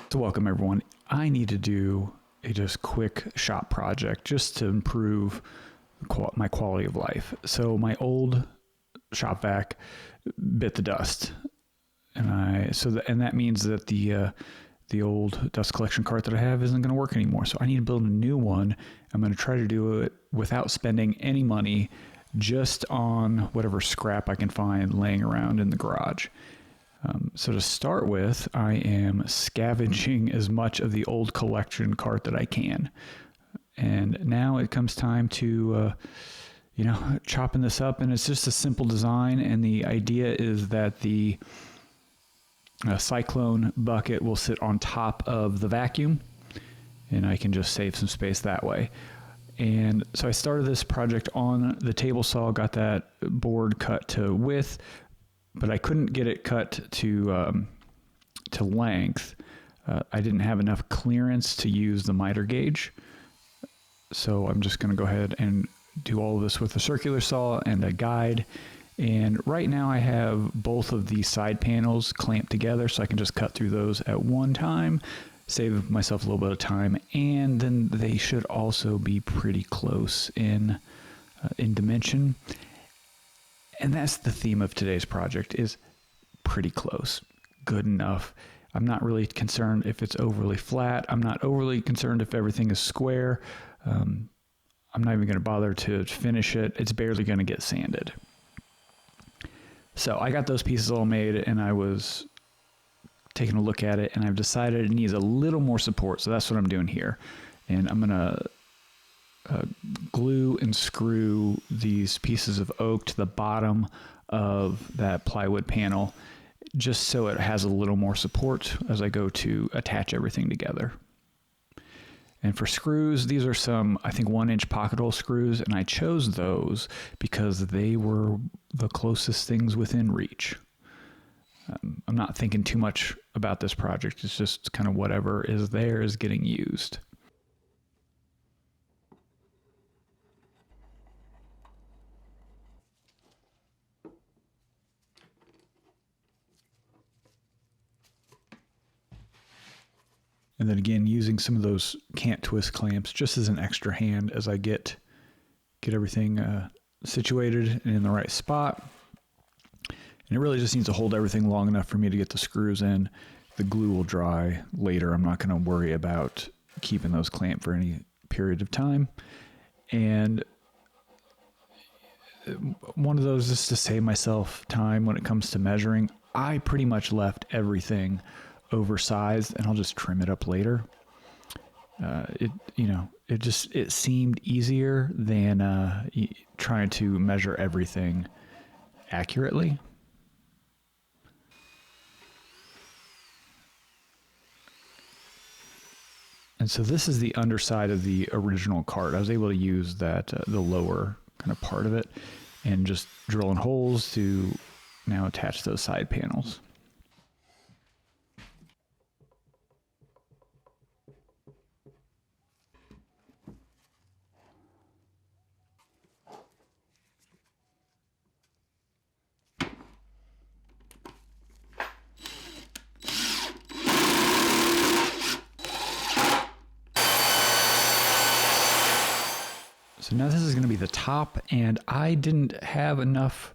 So welcome everyone. I need to do a just quick shop project just to improve my quality of life. So my old shop vac bit the dust, and that means that the old dust collection cart that I have isn't going to work anymore. So I need to build a new one. I'm going to try to do it without spending any money, just on whatever scrap I can find laying around in the garage. So to start with, I am scavenging as much of the old collection cart that I can. And now it comes time to, chopping this up. And it's just a simple design. And the idea is that the cyclone bucket will sit on top of the vacuum, and I can just save some space that way. And so I started this project on the table saw, got that board cut to width, but I couldn't get it cut to length. I didn't have enough clearance to use the miter gauge. So I'm just going to go ahead and do all of this with a circular saw and a guide. And right now I have both of the side panels clamped together, so I can just cut through those at one time, save myself a little bit of time, and then they should also be pretty close in dimension. And that's the theme of today's project, is pretty close, good enough. I'm not really concerned if it's overly flat. I'm not overly concerned if everything is square. I'm not even going to bother to finish it. It's barely going to get sanded. So I got those pieces all made, and I was taking a look at it, and I've decided it needs a little more support. So that's what I'm doing here. And I'm going to glue and screw these pieces of oak to the bottom of that plywood panel, just so it has a little more support as I go to attach everything together. And for screws, these are some, I think, 1-inch pocket hole screws, and I chose those because they were the closest things within reach. I'm not thinking too much about this project. It's just kind of whatever is there is getting used. And then again, using some of those can't twist clamps just as an extra hand as I get everything situated and in the right spot. And it really just needs to hold everything long enough for me to get the screws in. The glue will dry later. I'm not going to worry about keeping those clamped for any period of time. And one of those is to save myself time when it comes to measuring. I pretty much left everything oversized, and I'll just trim it up later. It seemed easier than trying to measure everything accurately. And so this is the underside of the original cart. I was able to use that, the lower kind of part of it, and just drilling holes to now attach those side panels. So now this is going to be the top, and I didn't have enough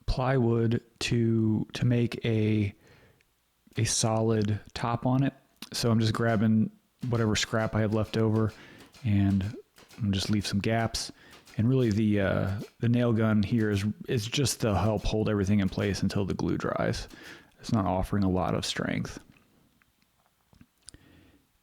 plywood to make a solid top on it. So I'm just grabbing whatever scrap I have left over, and I'm just leave some gaps. And really the nail gun here is just to help hold everything in place until the glue dries. It's not offering a lot of strength.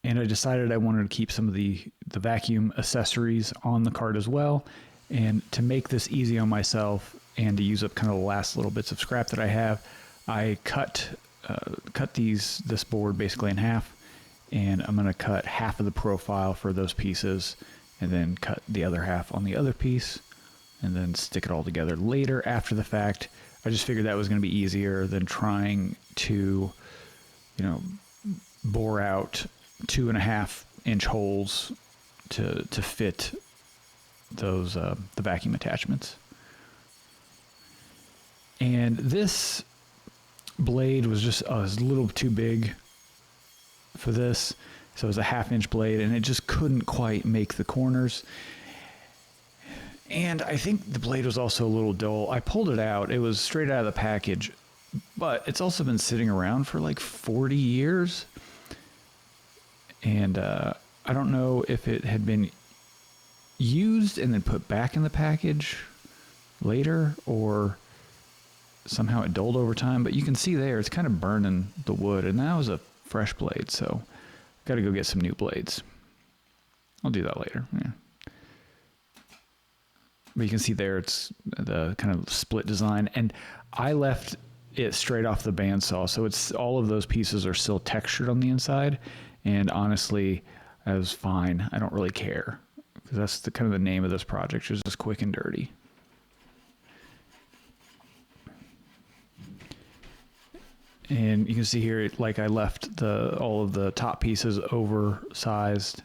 And I decided I wanted to keep some of the vacuum accessories on the cart as well. And to make this easy on myself and to use up kind of the last little bits of scrap that I have, I cut this board basically in half, and I'm going to cut half of the profile for those pieces, and then cut the other half on the other piece, and then stick it all together later after the fact. I just figured that was going to be easier than trying to, bore out 2.5-inch holes to fit those the vacuum attachments. And this blade was just a little too big for this. So it was a 1/2-inch blade, and it just couldn't quite make the corners. And I think the blade was also a little dull. I pulled it out. It was straight out of the package, but it's also been sitting around for like 40 years. And I don't know if it had been used and then put back in the package later, or somehow it dulled over time. But you can see there, it's kind of burning the wood, and that was a fresh blade, so got to go get some new blades. I'll do that later. Yeah. But you can see there, it's the kind of split design, and I left it straight off the bandsaw, so it's all of those pieces are still textured on the inside, and honestly, I was fine. I don't really care, because that's the kind of the name of this project, is just quick and dirty. And you can see here, like I left all of the top pieces oversized,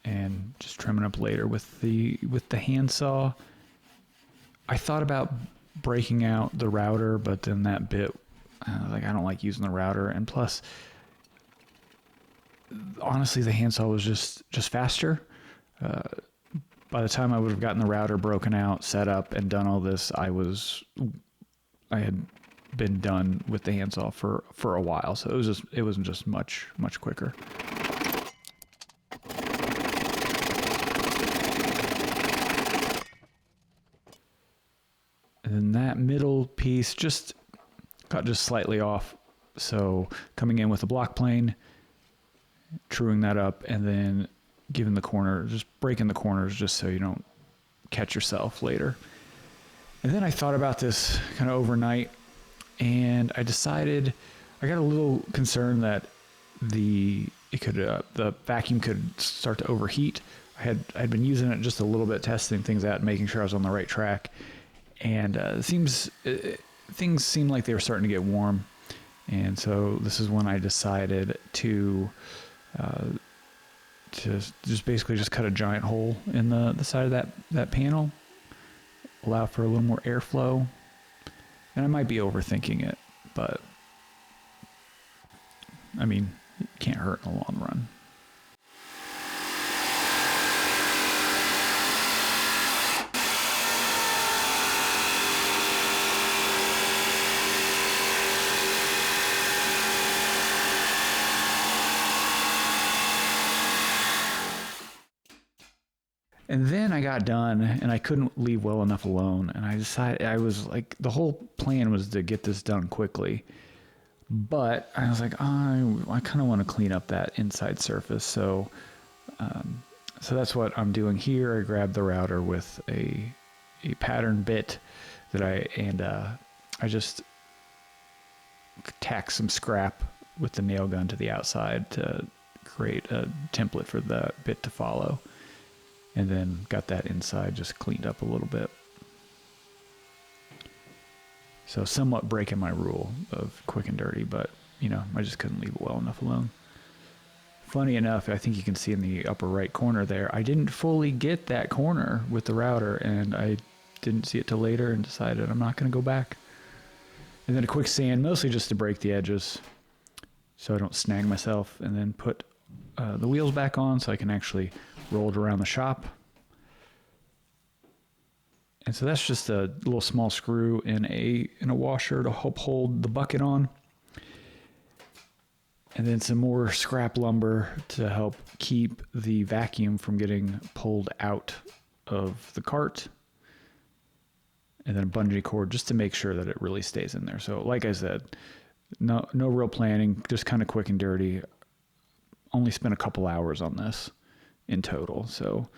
and just trimming up later with the handsaw. I thought about breaking out the router, but then that bit, like I don't like using the router, and plus, honestly, the handsaw was just faster. By the time I would have gotten the router broken out, set up, and done all this, I had been done with the handsaw for a while, so it was just much quicker. And then that middle piece got just slightly off, so coming in with a block plane, truing that up, and then giving the corner, just breaking the corners just so you don't catch yourself later. And then I thought about this kind of overnight, and I decided, I got a little concerned that the vacuum could start to overheat. I'd been using it just a little bit, testing things out, making sure I was on the right track, and things seemed like they were starting to get warm, and so this is when I decided to just basically just cut a giant hole in the side of that panel, allow for a little more airflow. And I might be overthinking it, but I mean, it can't hurt in the long run. And then I got done, and I couldn't leave well enough alone. And I decided, I was like, the whole plan was to get this done quickly. But I was like, I kind of want to clean up that inside surface. So that's what I'm doing here. I grabbed the router with a pattern bit that I just tacked some scrap with the nail gun to the outside to create a template for the bit to follow. And then got that inside just cleaned up a little bit. So somewhat breaking my rule of quick and dirty, but I just couldn't leave it well enough alone. Funny enough, I think you can see in the upper right corner there, I didn't fully get that corner with the router, and I didn't see it till later and decided I'm not going to go back. And then a quick sand, mostly just to break the edges so I don't snag myself, and then put the wheels back on so I can actually roll it around the shop. And so that's just a little small screw in a washer to help hold the bucket on. And then some more scrap lumber to help keep the vacuum from getting pulled out of the cart. And then a bungee cord just to make sure that it really stays in there. So like I said, no real planning, just kind of quick and dirty. Only spent a couple hours on this in total. So,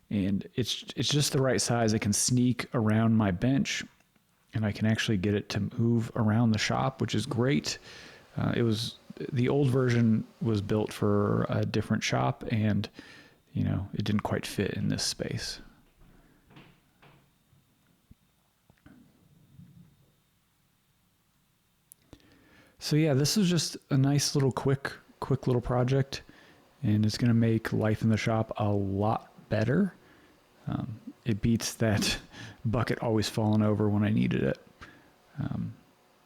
and it's just the right size. It can sneak around my bench, and I can actually get it to move around the shop, which is great. The old version was built for a different shop, and it didn't quite fit in this space. So yeah, this is just a nice little quick little project, and it's going to make life in the shop a lot better. It beats that bucket always falling over when I needed it.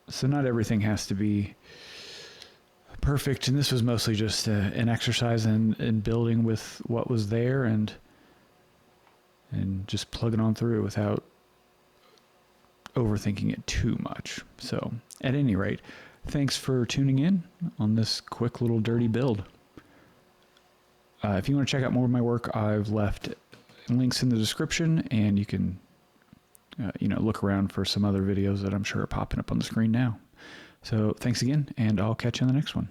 So not everything has to be perfect, and this was mostly just an exercise in building with what was there and just plugging on through without overthinking it too much. So at any rate, thanks for tuning in on this quick little dirty build. If you want to check out more of my work, I've left links in the description, and you can look around for some other videos that I'm sure are popping up on the screen now. So thanks again, and I'll catch you on the next one.